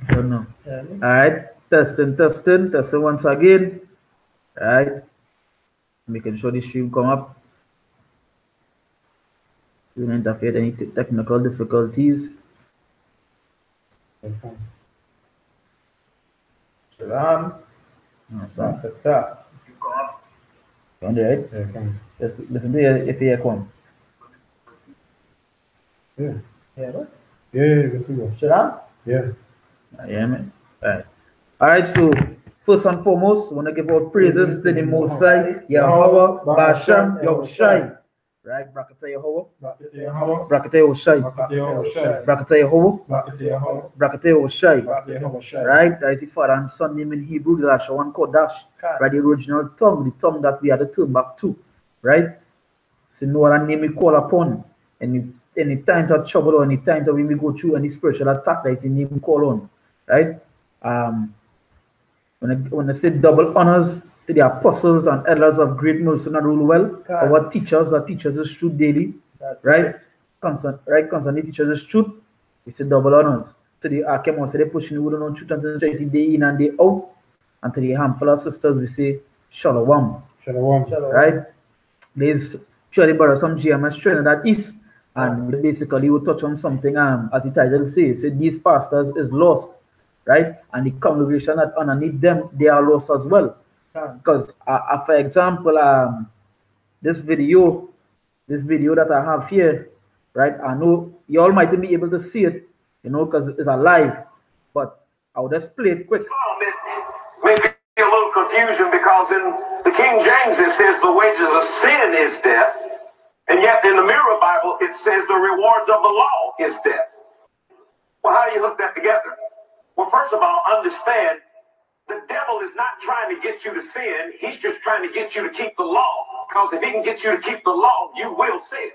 Don't know. All right, testing once again. All right, making sure the stream come up. We don't interfere any technical difficulties. Shalom. Right? Listen to your if you come. Yeah. Yeah, what? Yeah, good to go. Shalom? Yeah. Yeah, man. All right, so first and foremost, I want to give all praises to the Most High, Yahweh, Basham, Yahushai. Right, Brakata Yahweh, Brakata Yahushai, Brakata Yahweh, Brakata Yahushai. Right, that is the Father and Son name in Hebrew, the Lashawan Kodash. Right, the original tongue, the tongue that we had to turn back to. Right, so no other name we call upon. Any times of trouble or any times that we go through any spiritual attack, that is the name we call on. Right. When I say double honors to the apostles and elders of great mercy and rule well, our teachers that teach us the truth daily, right? Constantly teach us the truth. It's a double honors. To the Archemons, they pushing the word on truth and straight day in and day out. And to the handful of sisters, we say Shalom. Shalom. Right? There's surely brother some GMS training that is, and basically we touch on something as the title says, these pastors is lost. Right, and the congregation that underneath them, they are lost as well. Because, for example, this video that I have here, right? I know you all might be able to see it, you know, because it's alive. But I'll just play it quick. Maybe a little confusion because in the King James it says the wages of sin is death, and yet in the Mirror Bible it says the rewards of the law is death. Well, how do you hook that together? Well, first of all, understand the devil is not trying to get you to sin. He's just trying to get you to keep the law. Because if he can get you to keep the law, you will sin.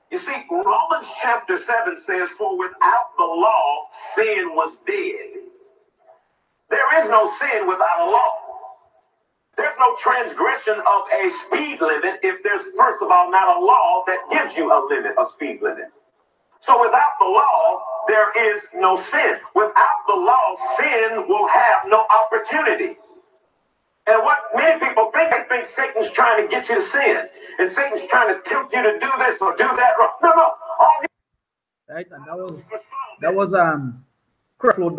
You see, Romans chapter 7 says, for without the law, sin was dead. There is no sin without a law. There's no transgression of a speed limit if there's, first of all, not a law that gives you a limit, a speed limit. So without the law, there is no sin. Without the law, sin will have no opportunity. And what many people think, they think Satan's trying to get you to sin. And Satan's trying to tempt you to do this or do that. No. Right, and that was creflo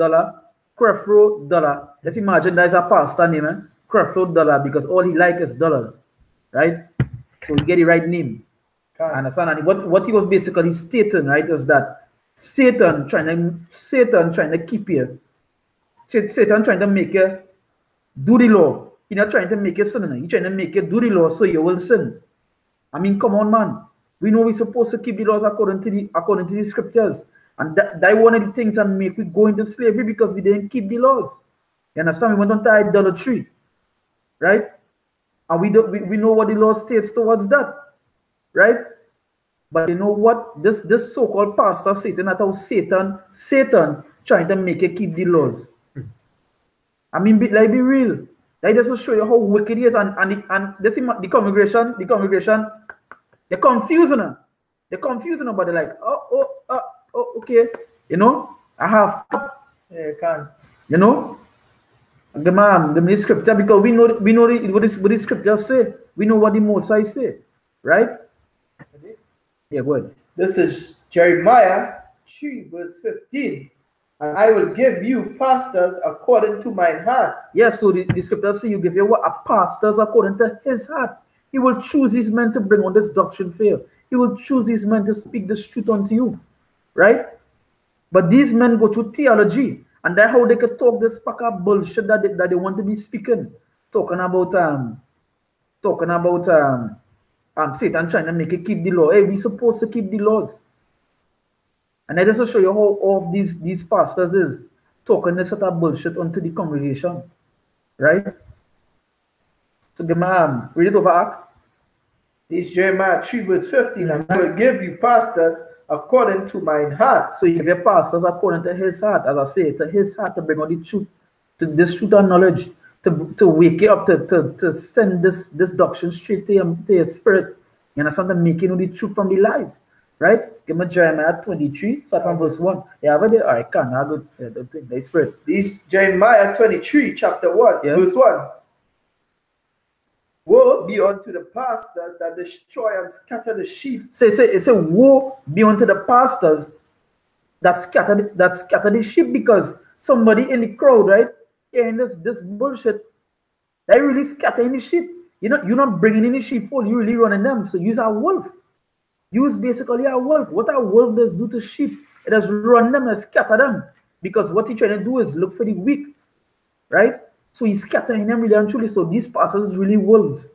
dollar. Let's imagine that is a pastor name, creflo dollar, because all he likes is dollars. Right? So you get the right name. Understand? And what he was basically stating, right, was that Satan trying to keep you. Satan trying to make you do the law. He's not trying to make you sin. He's trying to make you do the law so you will sin. I mean, come on, man. We know we're supposed to keep the laws according to the scriptures. And that one of the things that make we go into slavery because we didn't keep the laws. You understand? We went on to idolatry. Right? And we know what the law states towards that. Right? But you know what? This so-called pastor Satan, that how Satan trying to make you keep the laws. I mean, be real. That just show you how wicked he is, and this the congregation, they're confusing her. They're confusing her, but they're like, oh, okay, you know, I have, you know, give me the scripture because we know what the scripture say. We know what the Most High say, right? Yeah, go ahead. This is Jeremiah 3 verse 15. And I will give you pastors according to mine heart. Yes, so the scripture says you give you what? A pastors according to his heart. He will choose his men to bring on this doctrine for you. He will choose his men to speak this truth unto you. Right? But these men go through theology. And that's how they can talk this pack of bullshit that they want to be speaking. Talking about Satan trying to make you keep the law. Hey, we're supposed to keep the laws. And I just show you how off these pastors is talking this sort of bullshit onto the congregation. Right? So the man, read it over, Ak. It's Jeremiah 3 verse 15. And I will give you pastors according to mine heart. So you give your pastors according to his heart, as I say, to his heart to bring on the truth, to this truth and knowledge, to wake you up, to send this doctrine straight to your spirit. You understand? To make you know the truth from the lies. right? Give me Jeremiah 23, start from verse 1. Yeah, have it there? All right, can I go? Yeah, the thing, they spread. This Jeremiah 23, chapter 1, Yeah. verse 1. Woe be unto the pastors that destroy and scatter the sheep. Say, woe be unto the pastors that scatter the sheep, because somebody in the crowd, right? Yeah, in this bullshit, they really scattering the sheep. You're not bringing in the sheepfold, you really running them. So use a wolf. Use basically a wolf. What a wolf does do to sheep, it does run them and scatter them. Because what he's trying to do is look for the weak, right? So he's scattering them really and truly. So these pastors is really wolves.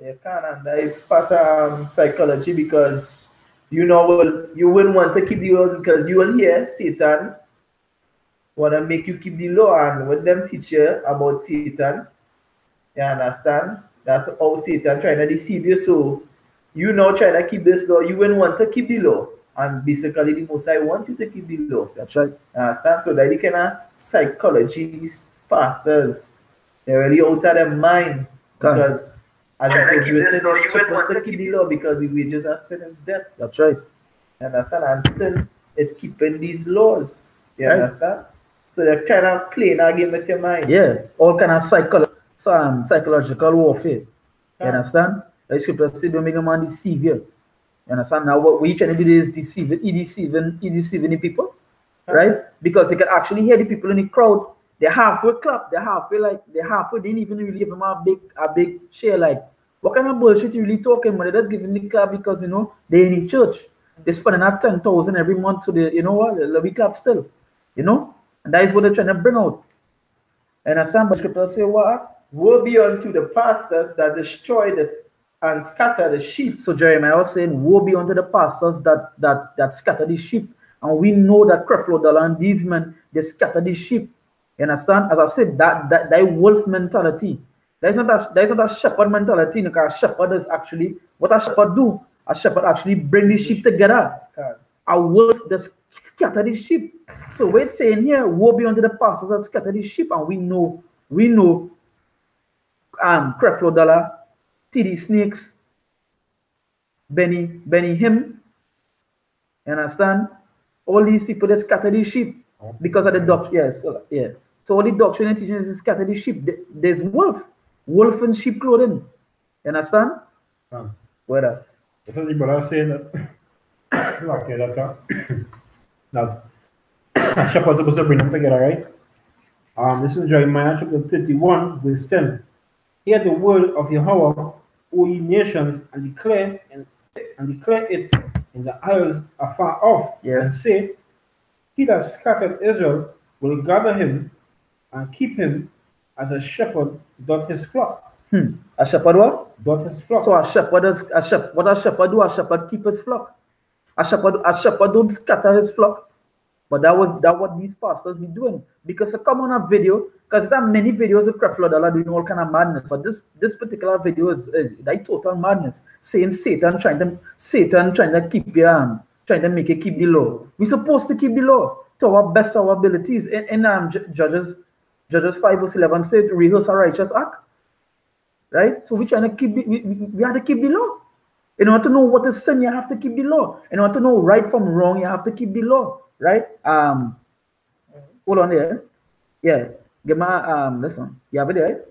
You can't, and that is part of psychology, because you wouldn't want to keep the laws, because you will hear Satan want to make you keep the law, and when them teach you about Satan, you understand that's how Satan trying to deceive you. So you now trying to keep this law, you wouldn't want to keep the law, and basically the Most High want you to keep the law. That's right. Understand? So that the kind of psychology, these pastors, they're really out of their mind, because as it is written, you're supposed to keep the law, because the wages of sin is death. That's right. You understand? And sin is keeping these laws. You understand? So they're kind of playing a game with your mind. Yeah, all kind of psychological warfare. You understand? The scripture says, don't make a man deceive you. You understand? Now what we trying to do is deceiving the people, right? Because they can actually hear the people in the crowd. They halfway clap, they didn't even really give them a big share. Like, what kind of bullshit you really talking about? They just giving the clap because they're in the church. They're spending out 10,000 every month, so they they'll be clap still. And that is what they're trying to bring out. And as some scripture say, what? Woe be unto the pastors that destroy and scatter the sheep. So Jeremiah was saying, woe be unto the pastors that scatter the sheep. And we know that creflo dollar and these men, they scatter the sheep. You understand? As I said, that wolf mentality. There's not a shepherd mentality, because a shepherd is actually, what a shepherd do? A shepherd actually bring the sheep together. A wolf does scatter the sheep. So we're saying here, woe be unto the pastors that scatter the sheep, and we know creflo dollar, TD Snakes, Benny him, you understand? All these people that scatter the sheep because of the doctrine. So all the doctrine and teaching is scatter the sheep. There's wolf in sheep clothing. You understand? Whether that's what the brother saying that okay, that shepherds supposed to bring them together, right? This is Jeremiah chapter 31, verse 10. Hear the word of Yahweh, O ye nations, and declare it in the isles afar off, and say, he that scattered Israel will gather him and keep him as a shepherd doth his flock. A shepherd what? Doth his flock. So what a shepherd do? A shepherd keep his flock. A shepherd don't scatter his flock. But that what these pastors be doing. Because I come on a video, because there are many videos of creflo dollar doing all kind of madness. But this particular video is like total madness. Saying Satan trying to keep you trying to make you keep the law. We're supposed to keep the law to our best of our abilities. In Judges 5 verse 11 said, rehearse a righteous act. Right? So we're trying to keep we have to keep the law. In order to know what is sin, you have to keep the law. In order to know right from wrong, you have to keep the law. Right? Hold on there. Yeah. Give my listen. You have it there.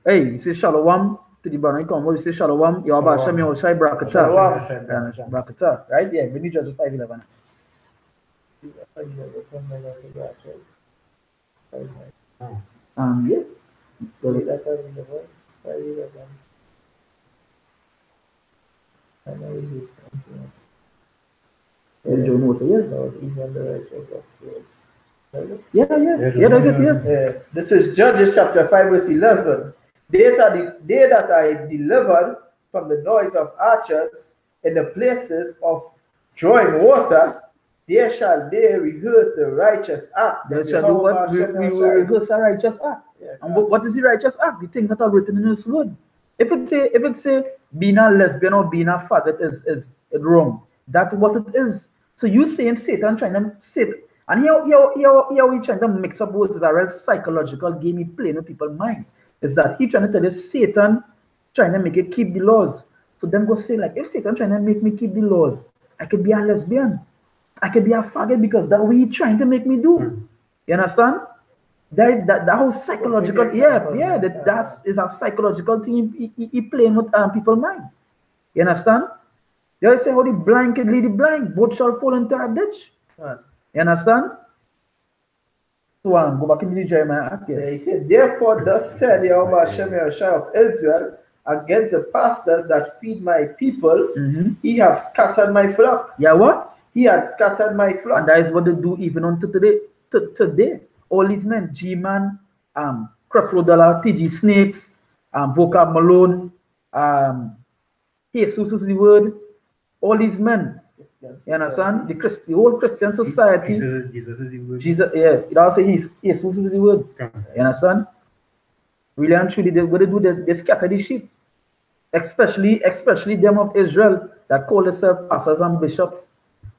Hey, you say Shalom to the brother. Come on, you say Shalom. You have Hashem Yahushai Brakata. Brakata. Right? Yeah, we need Judges 5:11. Yeah. This is Judges chapter 5 verse 11. They that are delivered from the noise of archers in the places of drawing water, there shall they rehearse the righteous acts. They shall do what? We will rehearse a righteous act. And what is the righteous act? The things that are written in His word. If it say being a lesbian or being a faggot is wrong. That's what it is. So you saying Satan trying to sit, and here we trying to mix up words is a real psychological game he playing with people's mind. Is that he trying to tell you Satan trying to make you keep the laws. So them go say like, if Satan trying to make me keep the laws, I could be a lesbian. I could be a faggot because that's what he's trying to make me do. You understand? That whole psychological, that is a psychological thing he playing with people's mind. You understand? They always say how the blind can lead the blind, both shall fall into a ditch. You understand? So go back into Jeremiah. He said, therefore, thus said Yahweh Hashem Yahushua of Israel, against the pastors that feed my people, he have scattered my flock. Yeah, what? He had scattered my flock. And that is what they do even unto today. Today, all these men, G-Man, Creflo Dollar, TG Snakes, Vocab Malone, Jesus is the word. All these men, you understand? The whole Christian society. Jesus is the word. Jesus, yeah, it also Jesus is the word. You understand? Really and truly, what they do, they scatter the sheep. Especially them of Israel that call themselves pastors and bishops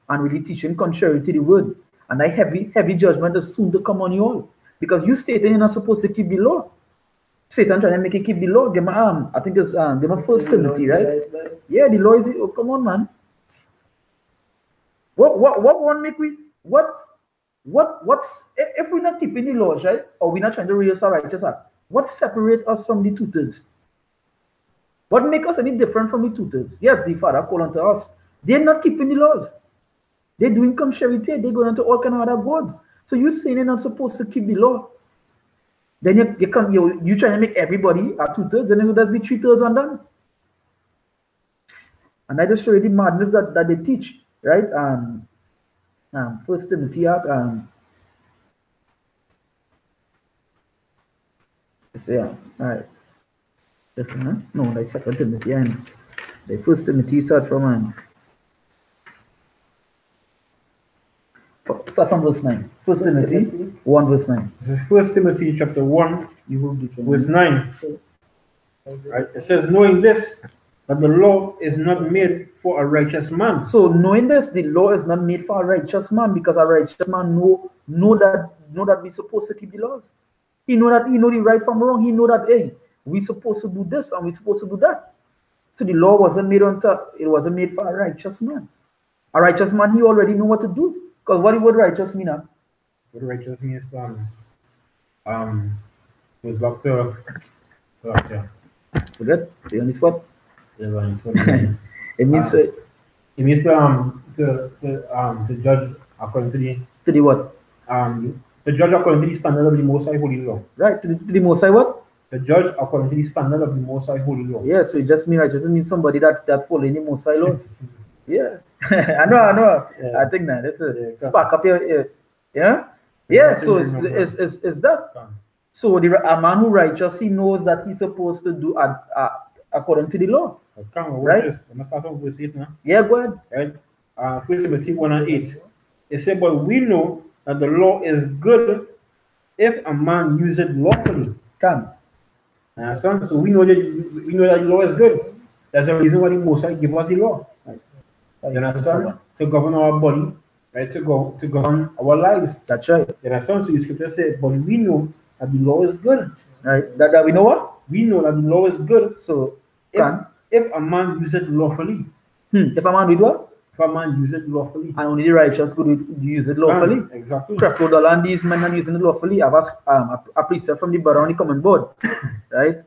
and really teaching contrary to the word. And that heavy judgment is soon to come on you all. Because you stating you're not supposed to keep the law. Satan trying to make you keep the law. Give my I think it's give my 1 Timothy, right? Yeah, the law is it. Oh, come on, man. What won't make we what's if we're not keeping the laws, right? Or we're not trying to raise our righteous act, what separate us from the tutors? What make us any different from the tutors? Yes, the Father called unto us. They're not keeping the laws. They're doing contrary. They're going into all kind of other gods. So you saying you're not supposed to keep the law. Then you trying to make everybody a 2/3, and then it does be 3/3 on them. And I just show you the madness that they teach, right? 1 Timothy yeah, all right. Listen, no, like 2 Timothy and the 1 Timothy start from verse 9. 1 Timothy 1 verse 9. This is 1 Timothy chapter 1, verse 9. Right? It says, knowing this, that the law is not made for a righteous man. So knowing this, the law is not made for a righteous man, because a righteous man know that we're supposed to keep the laws. He know the right from wrong. He know that, hey, we're supposed to do this and we're supposed to do that. So the law wasn't made made for a righteous man. A righteous man, he already know what to do. Because what would righteous mean? What righteous means goes back to forget the only spot. Yeah, It means it means to judge according to the what? The judge according to the standard of the Most High Holy Law. Right, to the Most High what? The judge according to the standard of the Most High Holy Law. Yeah, so it just means righteous means somebody that follows the Most High laws. Yeah. I know. Yeah. I think that that's a spark up here. Yeah. Yeah. So it's that. So a man who righteous, he knows that he's supposed to do according to the law. Right? I'm gonna start off with it now. Yeah, go ahead. Right. 1 Timothy 1:8. It said, but we know that the law is good if a man uses it lawfully. So we know that the law is good. That's the reason why the Most High give us the law. Right? You understand? To govern our body, right? To govern our lives. That's right. You understand? So the scripture said, but we know that the law is good. Right. That we know what? We know that the law is good. So if a man uses it lawfully. If a man did what? If a man uses it lawfully. And only the righteous could use it lawfully. Exactly. Creflo Dollar and these men are using it lawfully. I've asked a precept from the Barony on the common board. Right?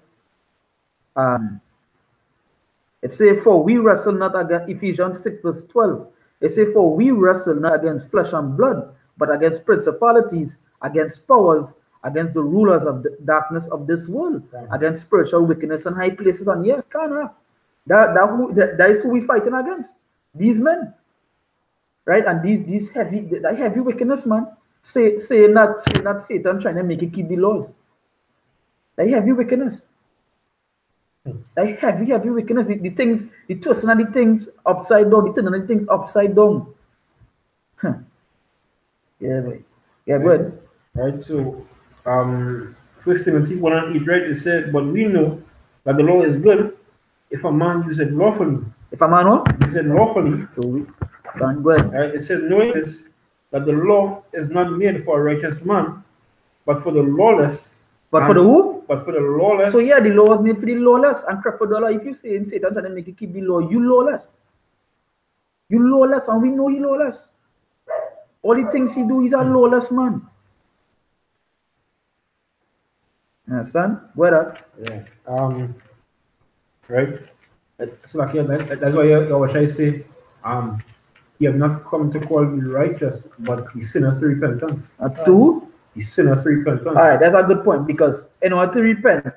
It says, for we wrestle not against, Ephesians 6 verse 12. It says, for we wrestle not against flesh and blood, but against principalities, against powers, against the rulers of the darkness of this world, against spiritual wickedness in high places. And yes, that is who we're fighting against. These men. Right? And these heavy wickedness, man. Say not Satan trying to make you keep the laws. That heavy wickedness. Like heavy wickedness, the twisting of the things upside down, the turning of the things upside down. Yeah, boy. Yeah, go ahead. Right, so 1 Timothy 1:8, right? It said, but we know that the law is good if a man uses it lawfully. If a man what? Uses it lawfully. So we can go ahead. Right, it says, knowing this, that the law is not made for a righteous man, but for the lawless. But for the who? But for the lawless. So yeah, the law was made for the lawless. And Creflo Dollar, if you say in Satan trying to make you keep the law, you lawless. You lawless, and we know he lawless. All the things he do, he's a lawless man. Understand? Where that? Yeah. Right. So like, yeah, that's why what I say. He have not come to call me righteous, but he sinners to repentance. Two. He sinners to repentance. All right, that's a good point because in order to repent,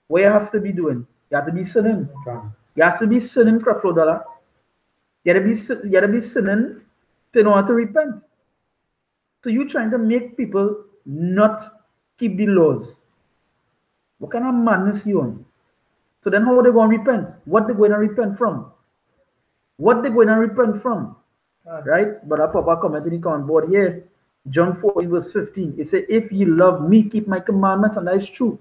what you have to be doing, you have to be sinning. You have to be sinning, creflo dollar. You have to be sinning in order to repent. So you're trying to make people not keep the laws. What kind of madness you on? So then how are they going to repent? What they going to repent from? What they going to repent from? Right? But I pop a comment in the comment board here. John 14 verse 15. It says, if you love me, keep my commandments, and that is true.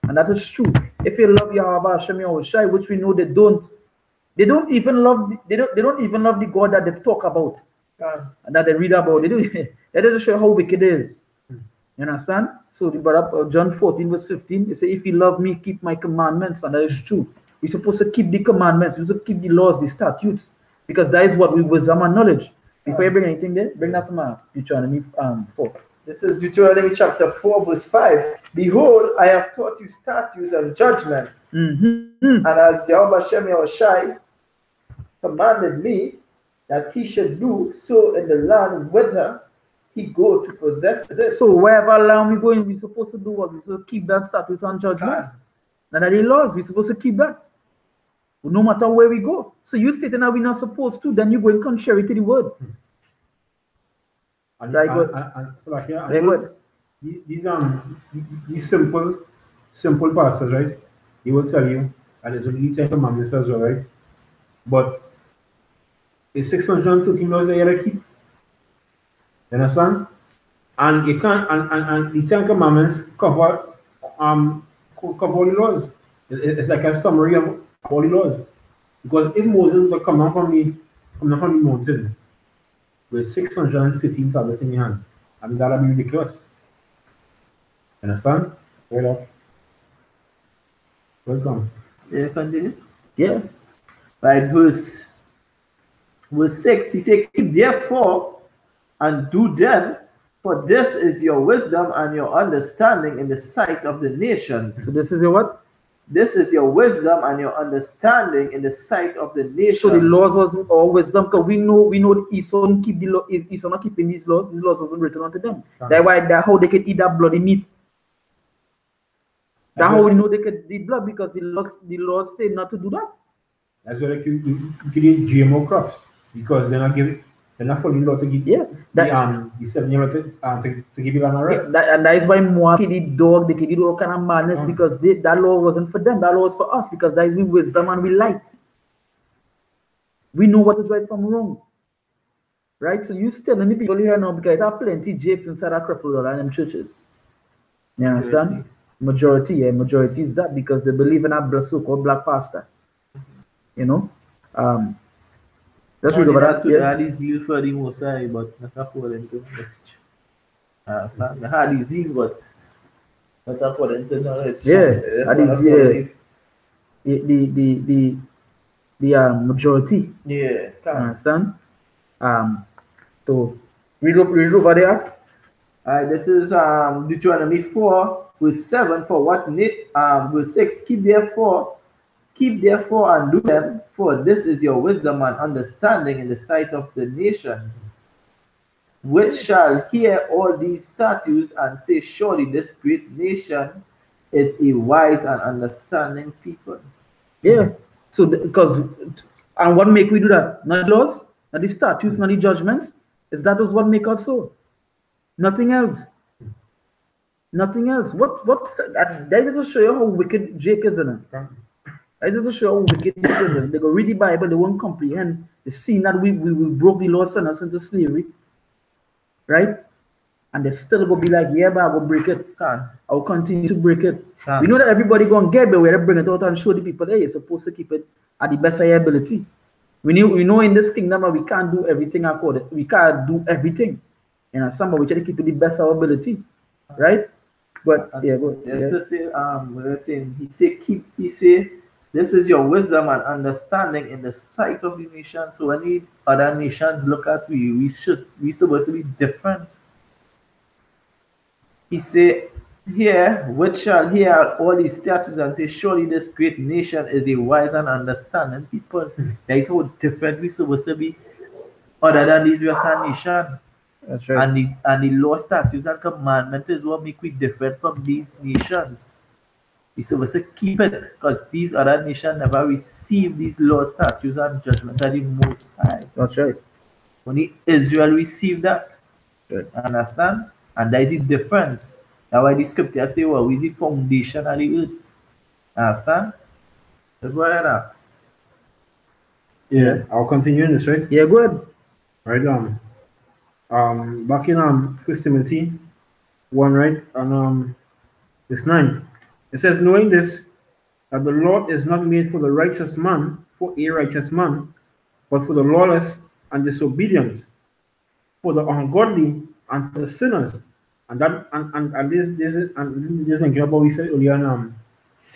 And that is true. If you love Yahweh Hashem Yahushai, which we know they don't even love the God that they talk about. And that they read about. That doesn't show how wicked it is. You understand? So John 14 verse 15, it says, if you love me, keep my commandments, and that is true. We're supposed to keep the commandments, we're supposed to keep the laws, the statutes, because that is what we wisdom and knowledge. Before you bring anything there, bring that from Deuteronomy 4. This is Deuteronomy chapter 4, verse 5. Behold, I have taught you statutes and judgments. And as Yahweh Hashem Yahushai commanded me that he should do so in the land whither he go to possess it. So wherever land we go in, we're supposed to do what? We're supposed to keep that statutes and judgments. And that the laws, we're supposed to keep that. No matter where we go. So you stating that we're not supposed to, then you're going contrary to the word. These simple pastors, right? He will tell you, and it's only 10 commandments as well, right? But it's 613 laws that you gotta keep. You understand? And you can't, and the 10 commandments cover all the laws. It's like a summary of all the laws. Because if Moses would come down from the mountain with 613 tablets in your hand, I mean, that'd be ridiculous. Understand? Right up. Welcome. Yeah, continue. Yeah. Right, verse 6, he said, keep therefore and do them, for this is your wisdom and your understanding in the sight of the nations. So this is your what? This is your wisdom and your understanding in the sight of the nations. So the laws was all wisdom, because we know Esau keep the law. Esau not keeping these laws. These laws wasn't written unto them. That's why how they can eat that bloody meat. That's how we know they can eat blood, because the laws say not to do that. That's why you create GMO crops, because they're not following law to give the 7 year to give you an arrest. And that is why Moab can eat dog, they can eat all kind of madness, because that law wasn't for them, that law was for us, because that is we wisdom and we light. We know what is right from wrong. Right? So you telling the people here now, because there are plenty jakes inside our creflo and them churches. You understand? Majority is that, because they believe in a so-called black pastor. You know? That's really about that. They had the zeal for the Most High, but not according to knowledge. They had the zeal, but not according to knowledge. Yeah, the majority. Yeah, understand? So read over there. Alright, this is Deuteronomy 4, verse 7. For what verse 6, keep therefore and do them, for this is your wisdom and understanding in the sight of the nations, which shall hear all these statutes and say, surely this great nation is a wise and understanding people. Yeah. So and what make we do that? Not laws, not the statutes, not the judgments. Is that was what make us so? Nothing else. Nothing else. That doesn't show you how wicked Jake is, isn't it? I just show how wicked it is. They go read the Bible, they won't comprehend the scene that we broke the law, sent us into slavery, right? And they still go be like, yeah, but I will break it. I'll continue to break it. We know that everybody gonna get the way they bring it out and show the people, hey, you're supposed to keep it at the best of your ability. We know in this kingdom that we can't do everything according. We can't do everything. You know, somebody we try to keep it the best of our ability, right? But yeah, go. Say, he say This is your wisdom and understanding in the sight of the nation. So when the other nations look at we supposed to be different. He say, here, which shall hear all these statutes and say, surely this great nation is a wise and understanding people. That is how different we supposed to be other than these Western nation. That's right. And the law, statutes, and commandment is what make we different from these nations. We supposed to keep it because these other nations never receive these law, statutes, and judgment of the Most High. That's right. Only Israel received that. Right. Understand? And there is a difference. That's why the scripture say, well, is the foundation of the earth. Understand? That's what I know. Yeah, I'll continue in this, right? Yeah, good. Right, back in 1 Timothy 1, right, and it's 9. It says, knowing this, that the Lord is not made for the righteous man, for a righteous man, but for the lawless and disobedient, for the ungodly and for the sinners. And that and this is about what we said earlier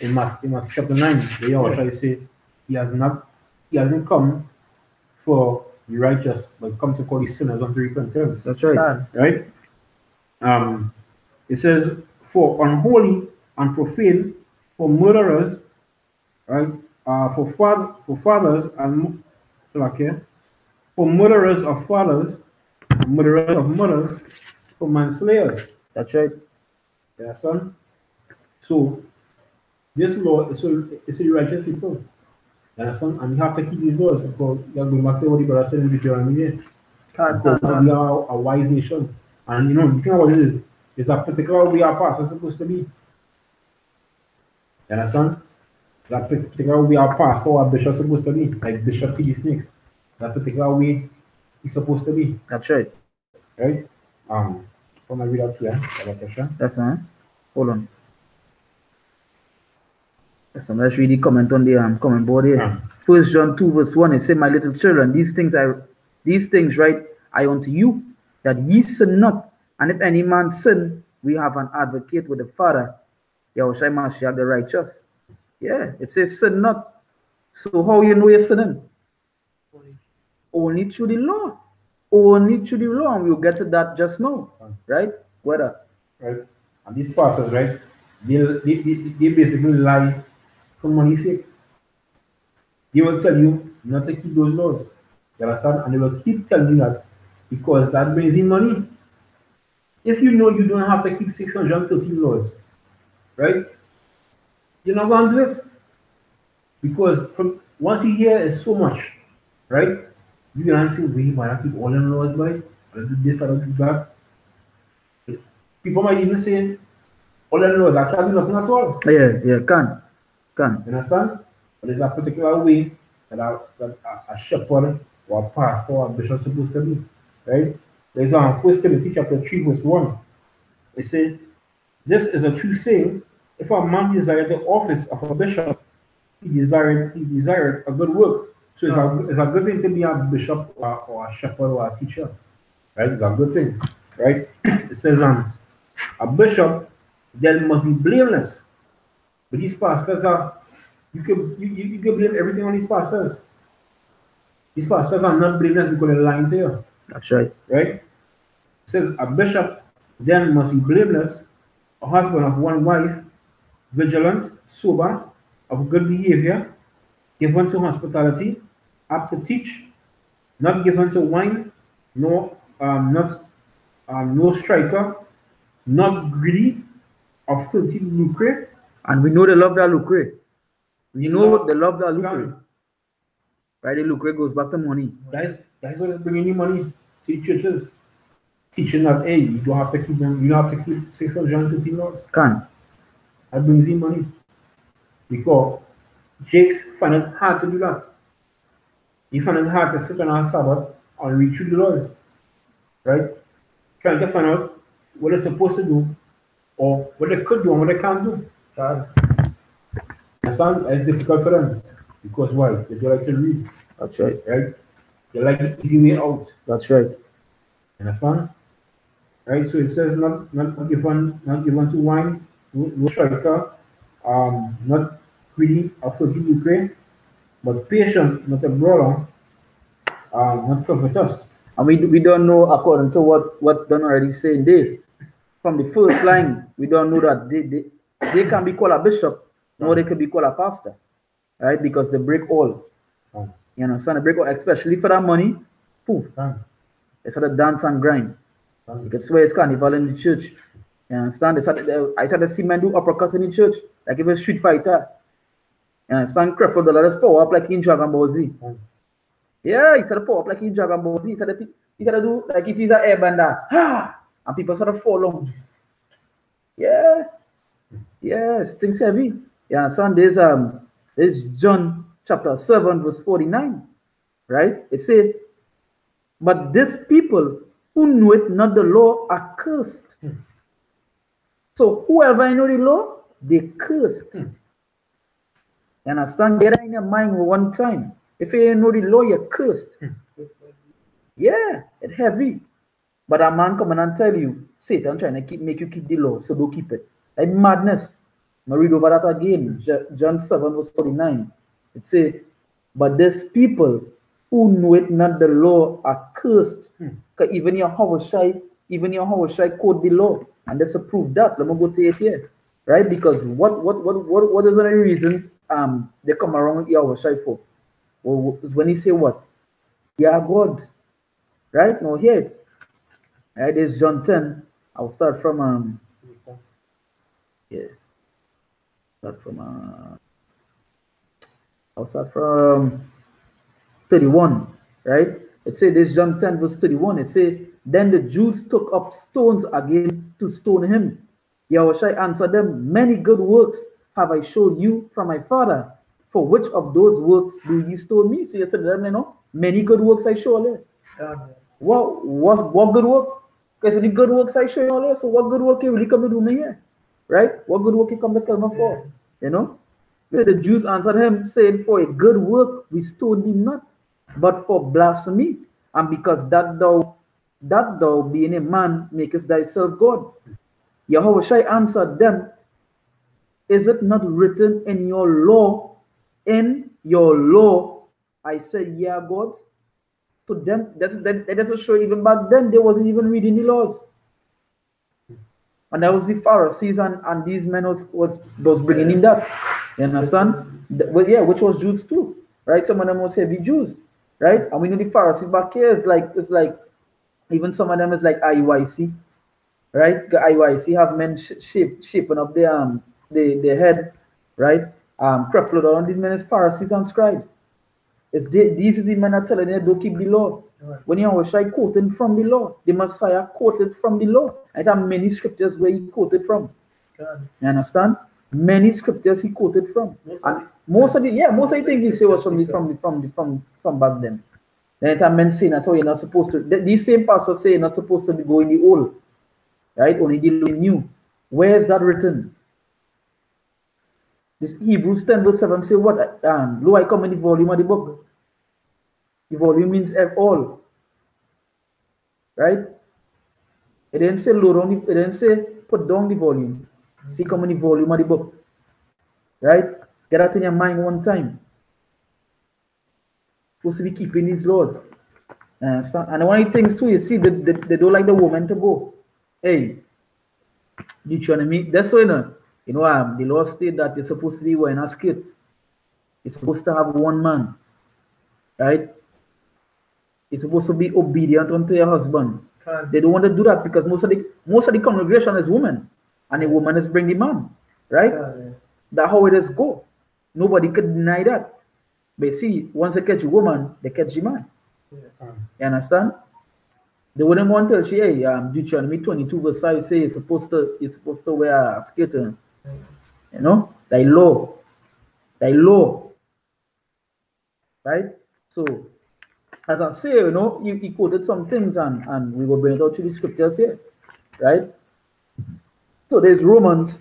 in Matthew chapter 9, where Yahushua say he hasn't come for the righteous, but come to call the sinners unto repentance. That's right. Right? It says, for unholy and profane, for murderers, right? For fathers and for murderers of fathers, murderers of mothers, for manslayers. That's right. Yeah, son. So this law is a righteous people. Yeah, son, and you have to keep these laws because you're going back to what the brother said in Deuteronomy. Because we are a wise nation. And you know, the thing about it is a particular way our pastors are supposed to be. You understand? That particular way our pastor or our bishop is supposed to be, like Bishop T.D. Snakes. That particular way he's supposed to be. That's right. Right? Can I read out here? That's right. Hold on. Let's read the comment on the comment board here. 1 John 2 verse 1, it says, my little children, these things write I unto you, that ye sin not. And if any man sin, we have an advocate with the Father, Yahushua Mashiach the righteous. Yeah, it says sin not. So how you know you're sinning? Only through the law. Only through the law. And we'll get to that just now. Right? Whether. Right. And these pastors, right? They basically lie for money's sake. They will tell you not to keep those laws. You understand? And they will keep telling you that because that brings in money. If you know you don't have to keep 613 laws, right? You're not going to do it. Because from once you hear is so much, right? You can say, wait, why not keep all them laws, boy? I do this, I don't do that. People might even say, all them laws, I can't do nothing at all. Yeah, can. You understand? But there's a particular way that a shepherd or a pastor or a bishop is supposed to be, right? There's 1 Timothy chapter 3 verse 1. It says, this is a true saying, if a man desire the office of a bishop, he desired a good work. So it's a good thing to be a bishop or a shepherd or a teacher, right? It's a good thing, right? It says, a bishop then must be blameless. But these pastors are, you can blame everything on these pastors. These pastors are not blameless because they're lying to you. That's right. Right? It says a bishop then must be blameless, a husband of one wife, vigilant, sober, of good behavior, given to hospitality, apt to teach, not given to wine, no striker, not greedy, of filthy lucre. And we know they love that lucre. We know they love that lucre. Right? The lucre goes back to money. That's what is bringing you money to the churches. Teaching that, hey, you don't have to keep them, you don't have to keep 613 laws. Can. That brings in money. Because Jakes find it hard to do that. He find it hard to sit on our Sabbath and read through the laws. Right? Trying to find out what they're supposed to do or what they could do and what they can't do. Understand? It's difficult for them. Because why? They don't like to read. That's right. Right? They like the easy way out. That's right. Understand? Right? So it says not given to wine, no striker, not greedy or filthy lucre, but patient, not a brawler, not covetous. And we don't know, according to what Don already saying there, from the first line, we don't know that they can be called a bishop, nor they can be called a pastor, right? Because they break all. You understand? They break all, especially for that money. Poof. They started dance and grind. You can swear it's carnival in the church. You understand? I started to see men do uppercut in the church, like if it's a street fighter. You understand? Creflo dollar just power up like in Dragon Ball Z. Yeah, he started power up like in Dragon Ball Z. He started do like if he's an airbender, and people sort of fall on. Yeah. Yes, things heavy. You understand? There's John chapter 7, verse 49. Right? It says, but these people who know it not the law are cursed. So whoever know the law, they cursed. You understand? Get that in your mind one time. If you know the law, you're cursed. Yeah, it's heavy. But a man come and tell you, Satan trying to make you keep the law, so don't keep it. Like madness. Now read over that again. John 7, verse 49. It says, but these people who know it not the law are cursed. Because even your Hawashai quote the law. And that's a proof that. Let me go to it here. Right? Because what is one of the reasons they come around with Hawashai for? Well, is when he say what? Yeah, God. Right? Now here it. Right, there's John 10. I'll start from I'll start from 31, right? It says this John 10 verse 31. It says, then the Jews took up stones again to stone him. Yahushua answered them, many good works have I showed you from my Father. For which of those works do you stone me? So you said, many good works I show you. What good work? Because the good works I show you all here, so what good work you really come to do me here? Right? What good work you come to kill me for? You know? The Jews answered him, saying, for a good work we stoned him not, but for blasphemy, and because that thou being a man makest thyself God. Yahushua answered them, is it not written in your law? In your law, I said, yeah, gods. To them, that doesn't show even back then they wasn't even reading the laws. And that was the Pharisees and these men was bringing in that. You understand? Well, yeah, which was Jews too, right? Some of them was heavy Jews, right? And we know the Pharisees back here is it's like even some of them is like IYC, right? The IYC have men shaping up their head, right? Creflo, and these men is Pharisees and scribes. These are the men are telling you don't keep the law. Right. When Yahushua quoted from the law, the Messiah quoted from the law. I have many scriptures where he quoted from. God. You understand? Many scriptures he quoted from. Most of the things he said was from back then. Then it men saying that you're not supposed to. These same pastors say you're not supposed to be going the old, right? Only deal with new. Where is that written? This Hebrews 10 verse 7 say what? Lo, I come in the volume of the book. The volume means all. Right? It didn't say load on it didn't say put down the volume. See, come in the volume of the book. Right? Get that in your mind one time. Supposed to be keeping these laws. And one of the things too, you see, they don't like the woman to go. Hey, Deuteronomy, that's why the law state that you're supposed to be wearing a skirt. You're supposed to have one man. Right? You're supposed to be obedient unto your husband. They don't want to do that because most of the congregation is women. And the woman is bring the man. Right? That's how it is go. Nobody could deny that. But see, once they catch a woman, they catch the man. You understand? They wouldn't want to tell you, hey, Deuteronomy 22 verse 5 say you're supposed to wear a skirt. You know? Thy law. Right? So, as I say, he quoted some things and we will bring it out to the scriptures here. Right? So there's Romans.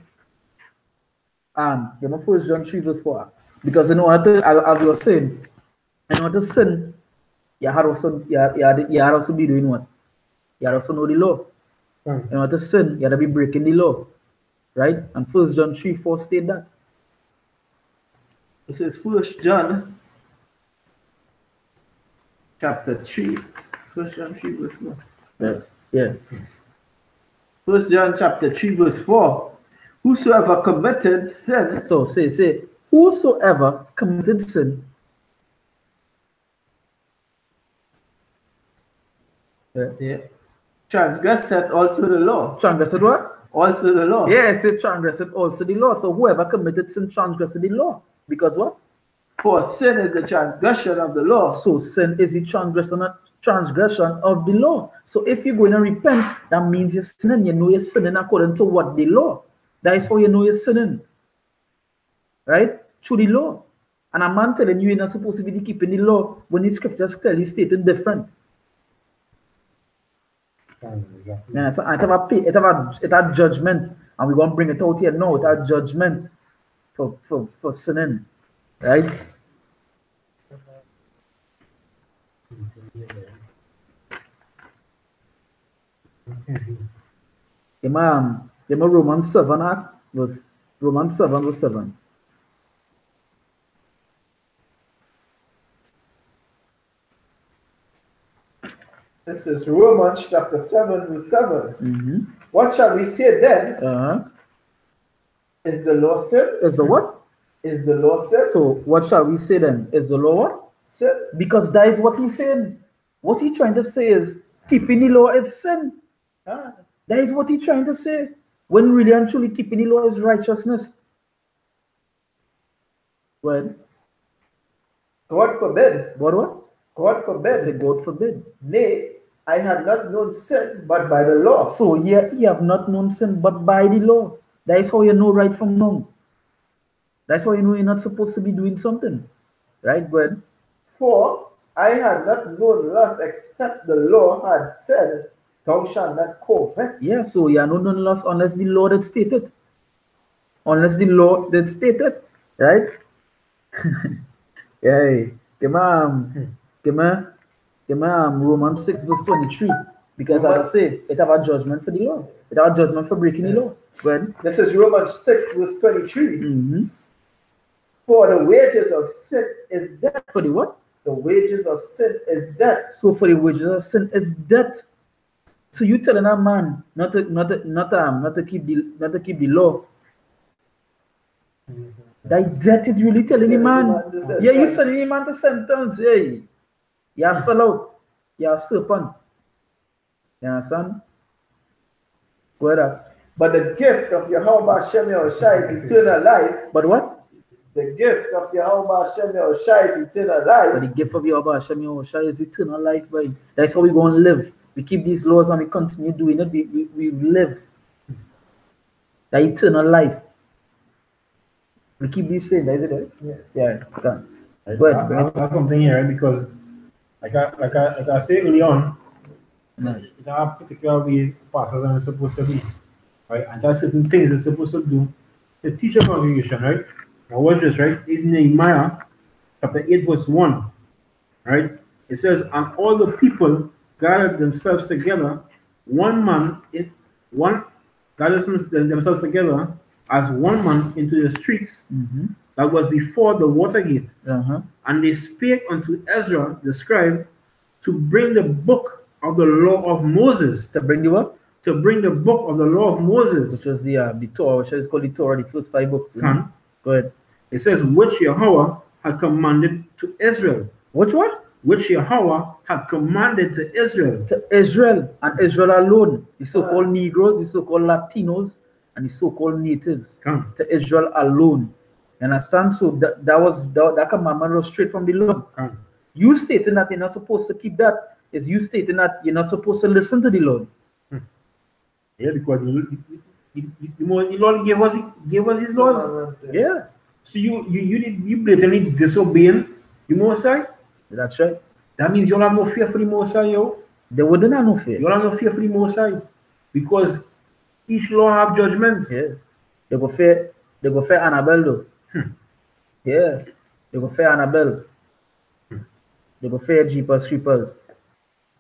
Give me 1 John 3 verse 4. Because in order to, as you were saying, in order to sin, you had also be doing what? You had also know the law. In order to sin, you had to be breaking the law. Right? And 1 John 3 4 state that. This is 1 John chapter 3. 1 John 3 verse 1. Yeah. Yeah. 1 John chapter 3 verse 4. Whosoever committed sin. So say, whosoever committed sin. Yeah. Transgresseth also the law. Transgressed what? Also the law. Yeah, say transgressed also the law. So whoever committed sin transgressed the law. Because what? For sin is the transgression of the law. So sin is the transgression of the law. So if you're going to repent, that means you're sinning. You know you're sinning according to what the law. That is how you know you're sinning. Right? Through the law. And a man telling you you're not supposed to be keeping the law when the scriptures clearly stated different. Yeah, so it have judgment, and we're gonna bring it out here now. It have judgment for sinning, right? Romans 7 verse 7. This is Romans chapter 7 verse 7. What shall we say then? Is the law sin? Is the what? Is the law sin? So what shall we say then? Is the law what? Sin. Because that is what he's saying. What he's trying to say is keeping the law is sin. That is what he's trying to say. When really and truly keeping the law is righteousness. Well, God forbid. What? God forbid. Say God forbid. Nay, I had not known sin but by the law. So yeah, you have not known sin but by the law. That is how you know right from wrong. That's how you know you're not supposed to be doing something. Right? Go ahead. For I had not known lust except the law had said, thou shalt not covet. Yeah, so you are not known lust unless the law that stated. Unless the law that stated. Right? Yeah. Give me Romans 6 verse 23. Because as I say, it have a judgment for the law. It have a judgment for breaking the law. When this is Romans 6 verse 23. For the wages of sin is death. For the what? The wages of sin is death. So for the wages of sin is death. So you telling a man not to keep the law. That death is really telling the man. Yeah, you sending him man to sentence. Hey. You're sell out. You're a serpent. You understand? Go ahead. But the gift of Yahweh Hashem Yahushua is eternal life. But what? The gift of Yahweh Hashem Yahushua is eternal life. But the gift of Yahweh Hashem Yahushua is eternal life, boy. That's how we're going to live. We keep these laws and we continue doing it. We live. The eternal life. We keep these things, is it right? Yeah. That's something here, right? Because like I said early on, it's a particular way pastors are supposed to be, right? And there are certain things they're supposed to do to teach a congregation, right? Now watch this, right? It's Nehemiah chapter 8 verse 1, right? It says, and all the people gathered themselves together, gathered themselves together as one man into the streets that was before the water gate. And they spake unto Ezra the scribe to bring the book of the law of Moses. To bring the what? To bring the book of the law of Moses. Which was the Torah, which is called the Torah, the first 5 books. Go ahead. It says, which Yahweh had commanded to Israel. Which what? Which Yahweh had commanded to Israel. To Israel, and Israel alone. The so-called Negroes, the so-called Latinos, and the so-called natives. To Israel alone. You understand? So that commandment was straight from the Lord. You stating that you're not supposed to keep that is you stating that you're not supposed to listen to the Lord. Yeah, because the Lord gave us His laws. Yeah. So you blatantly disobeying the Most High. That's right. That means you don't have no fear for the Most High, yo. They wouldn't have no fear. You don't have no fear for the Most High, because each law have judgments. Yeah. They go fear Annabelle though. Yeah. They go fear Annabelle. They go fear Jeepers Creepers.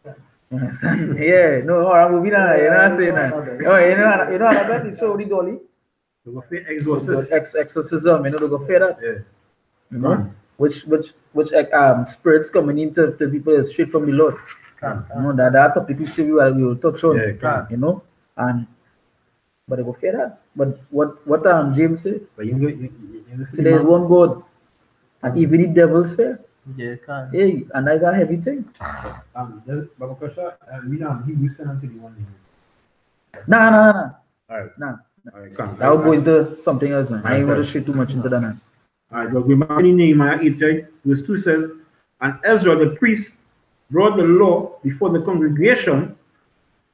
You understand? Yeah. No, horror movie now. You know what I'm saying? You know Annabelle, the show the dolly. They go fear exorcism. Exorcism, you know, they go fear that. Yeah. You know, which spirits coming into the people is straight from the Lord. You know, that topic we will touch on. You know, and but I go fear that. But what James say? But See, there is one God, and even the devils fear. Yeah, can. Hey, and that's a heavy thing. Hebrews 10:31. Nah. Alright. Nah. Alright, I'll go into something else. I ain't going to shit too much into that. Alright, but going back in Nehemiah 8, right? Verse 2 says, and Ezra the priest brought the law before the congregation,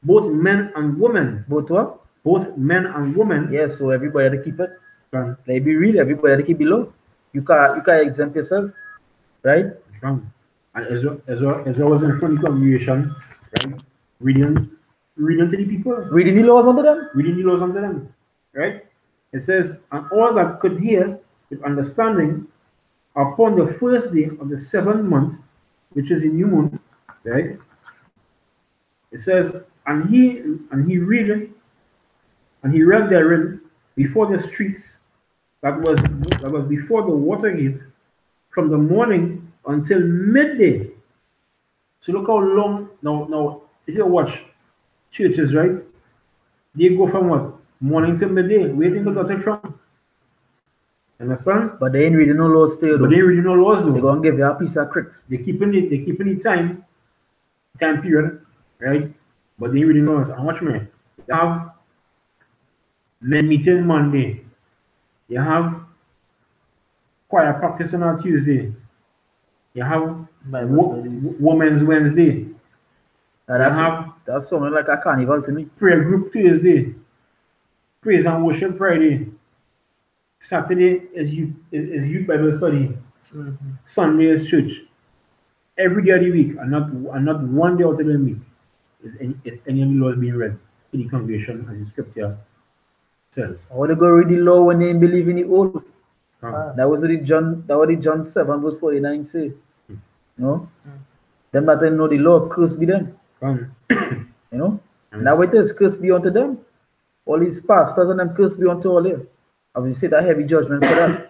both men and women. Both what? Both men and women. Yes, so everybody had to keep it. Right. Let be real, everybody had to keep below. You can't exempt yourself, right? And Ezra was in front of the congregation, right? Reading to the people. Reading the laws unto them. Reading the laws unto them. Right? It says, and all that could hear with understanding upon the first day of the 7th month, which is the new moon, right? It says, and he read therein before the streets that was before the water gate from the morning until midday. So look how long now if you watch churches, right? They go from what? Morning till midday. Where do you got it from? Understand? But they ain't reading no laws still. But they ain't reading no laws though. They're gonna give you a piece of cricks. They keeping the time period, right? But they ain't reading laws. And watch me. You have men meeting Monday. You have choir practice on Tuesday. You have Women's Wednesday. That's something like a carnival to me. Prayer group Thursday. Praise and worship Friday. Saturday is youth Bible study. Sunday is church. Every day of the week, and not one day out of the week is any of the laws being read to the congregation as the scripture says. I want to go read the law when they ain't believe in the old. That was what John 7 verse 49 say. No? Them that don't know the law, curse be them. You know? And that way it is, curse be unto them. All these pastors and them curse be unto all here. I will say that heavy judgment for them.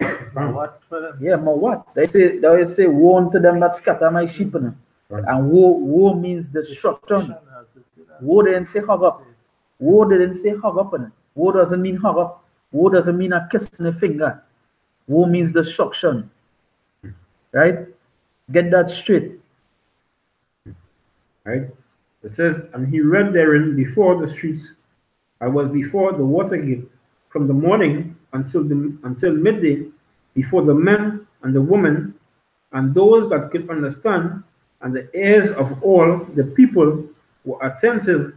What for them? Yeah, but what? They say woe unto them that scatter my sheep. And woe means destruction. Woe didn't say hug up. Woe didn't say hug up. Woe doesn't mean hug up. Woe doesn't mean a kiss in the finger. Woe means destruction. Right? Get that straight. Right? It says, and he read therein before the streets. I was before the water gate from the morning until midday, before the men and the women, and those that could understand, and the ears of all the people were attentive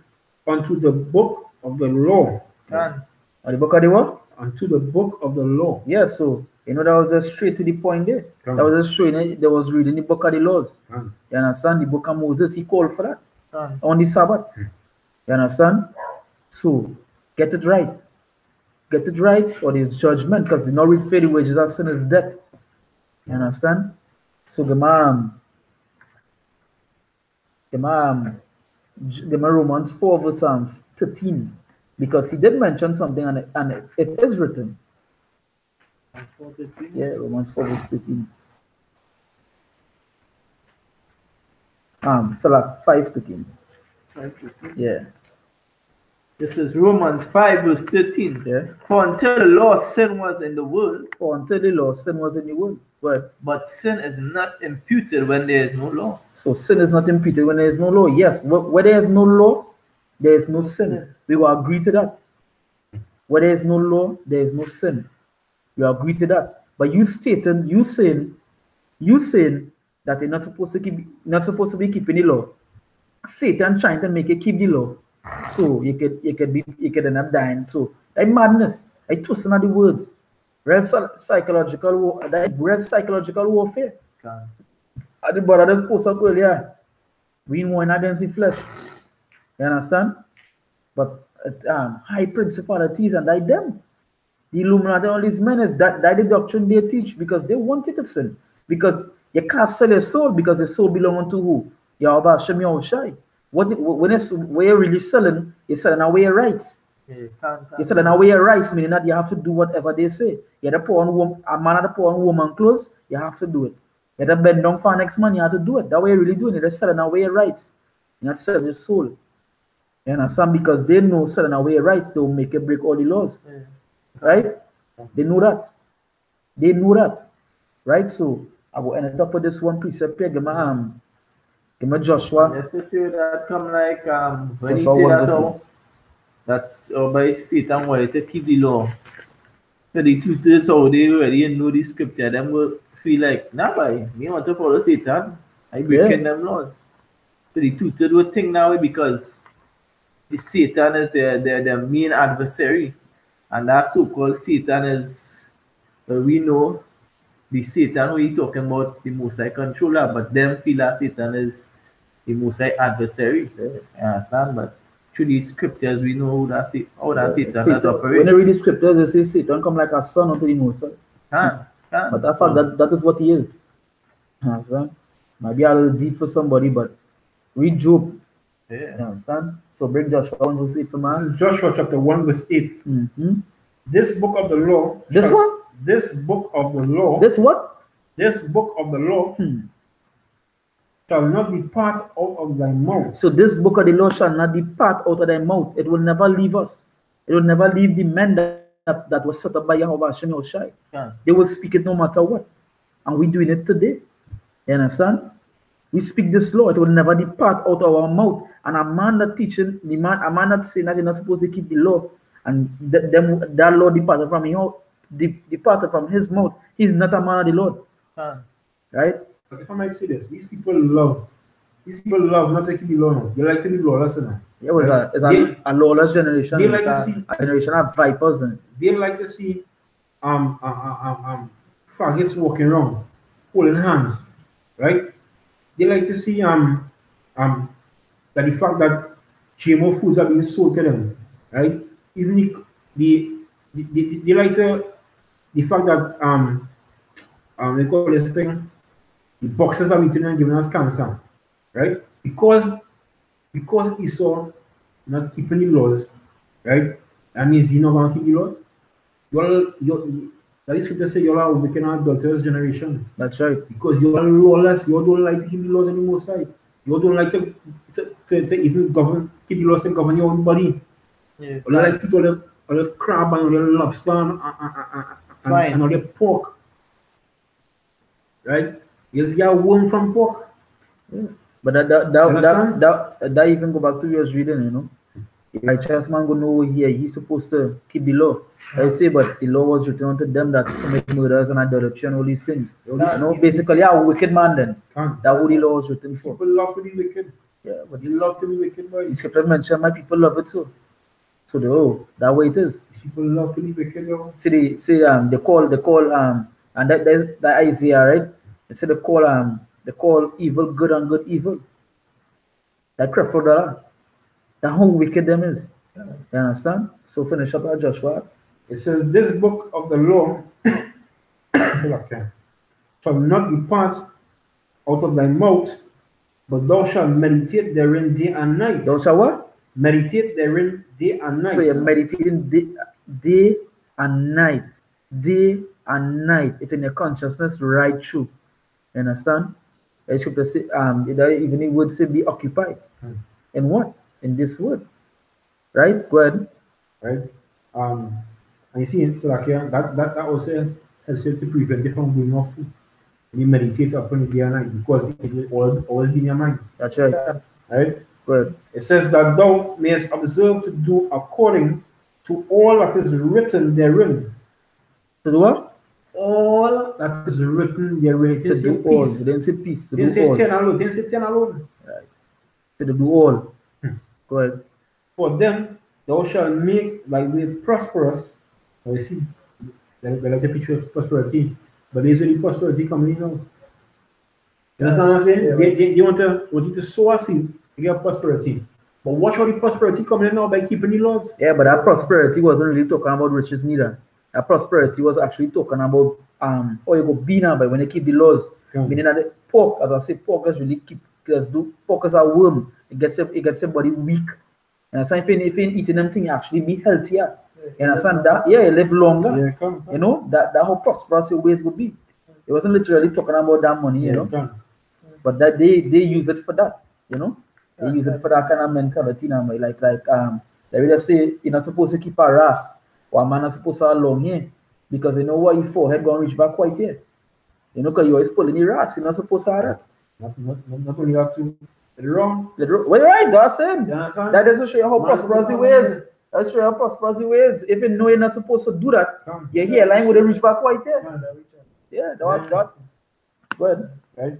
unto the book of the law. The book of the what? Unto the book of the law. Yeah, so you know that was just straight to the point there. That was just showing they was reading the book of the laws. You understand? The book of Moses, he called for that on the Sabbath. You understand? So get it right. Get it right, or there's judgment, because the not read fair, the wages of sin is death. You understand? So the Romans 4 verse 13, because he did mention something and it is written. Yeah, Romans 4 verse 13. Salah 5:13. Yeah. This is Romans 5 verse 13. Yeah. For until the law, sin was in the world. For until the law, sin was in the world. But sin is not imputed when there is no law. So sin is not imputed when there is no law. Yes, where there is no law, there is no sin. We will agree to that. Where there is no law, there is no sin. We agree to that. But you saying that you're not supposed to be keeping the law. Satan trying to make you keep the law. So you could end up dying. So that madness. I twisting of the words. Real psychological warfare. At the bottom of the post up earlier, we win against the flesh. You understand? But high principalities and like them. The Illuminati, all these men, is that the doctrine they teach because they wanted to sin. Because you can't sell your soul because the soul belongs to who? Yahweh Hashem Yahushai. When you're really selling, you're selling away your rights. You said an away rights, meaning that you have to do whatever they say. You're the poor a man at the poor woman clothes, you have to do it. You're the bend down for next man, you have to do it. That way you're really doing it. They're selling away rights. You're not selling your soul. You understand? Because they know selling away rights, they will make it break all the laws. Right? They know that. They know that. Right? So I will end up with this one precept here. Give me Joshua. Let's just say that come like when Joshua he say one that verse now, that's by Satan wanted to keep the law. So the tutors how they already know the scripture, them will feel like, nah boy, me want to follow Satan. I breaking them laws. So the tutors will think now because the Satan is their main adversary. And that so-called Satan is, we know the Satan we talking about the Most High controller, but them feel that Satan is the Most High adversary. You understand? But through the scriptures we know how that Satan does operate. When you read the scriptures, you see Satan come like a son unto the Most High. But that's that is what he is. You understand? Might be a little deep for somebody, but read Job. You understand? So bring Joshua 1 verse 8 for man. This is Joshua chapter 1 verse 8. This book of the law. This one? This book of the law. This what? This book of the law shall not depart out of thy mouth. So this book of the law shall not depart out of thy mouth. It will never leave us. It will never leave the men that was set up by Yahweh Hashem Yoshai. They will speak it no matter what. And we're doing it today. You understand? We speak this law. It will never depart out of our mouth. And a man that teaching, a man that saying that you're not supposed to keep the law, and that law departed from him, departed from his mouth, he's not a man of the Lord. Right? But if I might say this, these people love not to keep the law now. They like to be lawless now. It was a lawless generation. They like to see a generation of vipers. They like to see faggots walking around, holding hands, right? They like to see that the fact that GMO foods are being sold to them, right? Even they like to the fact that they call this thing the boxes are eating and giving us cancer, right? Because Esau not keeping the laws, right? That means you're not gonna keep the laws. That is scripture say you are wicked and adulterous generation. That's right. Because you are lawless, you don't like to keep the laws anymore, side. You don't like to even keep the laws to govern your own body. You like to do all the crab and all the lobster and all the pork. Right? You just get a worm from pork. But that even go back to your reading, you know. If a chance man go know here, he's supposed to keep the law. I say, but the law was written unto them that commit murders and idolatry and all these things. Basically, a wicked man then. That what the law was written for. People love to be wicked. Yeah, but you love to be wicked, boy. The scripture mentioned my people love it so. So that way it is. These people love to be wicked, yo. See they call and that Isaiah, right? They say they call evil good and good evil. That creflo dollar. That's how wicked them is. You understand? So finish up at Joshua. It says, this book of the law shall not depart out of thy mouth, but thou shalt meditate therein day and night. Thou shalt what? Meditate therein day and night. So you're meditating day and night. Day and night. It's in your consciousness right through. You understand? The scripture say, even the word say be occupied. In what? In this word. Right? Go ahead. Right? And you see, so like, that also helps you to prevent you from going off. You meditate upon the day and night because it will always be in your mind. That's right. Right? Good. It says that thou mayest observe to do according to all that is written therein. To do what? All that is written therein. To do all. You didn't say peace. Didn't say 10 alone. Didn't say 10 alone. Right. To do all. Go ahead. For them thou shalt make thy way prosperous. Now you see, they like the picture of prosperity, but there's only prosperity coming in now. You understand what I'm saying? They want you to sow a seed to get prosperity. But watch how the prosperity coming in now by keeping the laws. Yeah, but that prosperity wasn't really talking about riches neither. That prosperity was actually talking about you go be now by when they keep the laws. Meaning that the pork, as I say, pork is really keep pork is a worm. It gets somebody weak. And so if you eating them thing, you actually be healthier. You understand that? Yeah, you live longer. Yeah, come. You know, that how prosperous your ways would be. It wasn't literally talking about that money, you know. Come. But that they use it for that, you know. They use it for that kind of mentality now. Like let me just say, you're not supposed to keep a ras or a man not supposed to have long hair because you know what, your forehead gonna reach back quite here. You know, because you're always pulling your ras, you're not supposed to have that. Not only have to let it wrong. Well, right, that's it. That doesn't show you how Man, prosperous the ways. That's show you how prosperous the ways. If you know you're not supposed to do that, your hairline would reach back quite here. Yeah, that. Good. Right?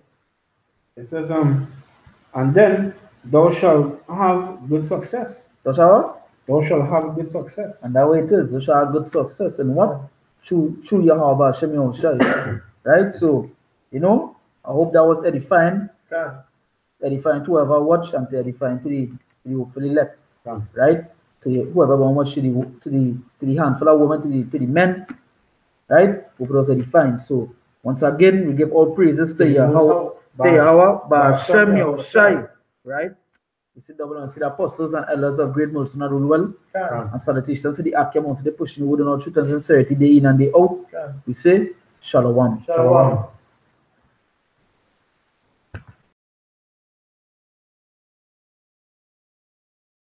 It says, and then thou shalt have good success. Thou shalt have good success. And that way it is. Thou shalt have good success. And what? Through Yahweh Hashem Yahushai. Right? So, you know, I hope that was edifying. Edifying to whoever watched and to edifying to the hopefully left. Right? To whoever watched to the handful of women, to the men. Right? Hope it was edifying. So once again, we give all praises to Yahweh Hashem Yahushai. Right? We sit down and see the apostles and elders of great multitude rule well. And salutations to the Akim, to the pushing wood and all truth and sincerity day in and day out. We say Shalom. Shalom.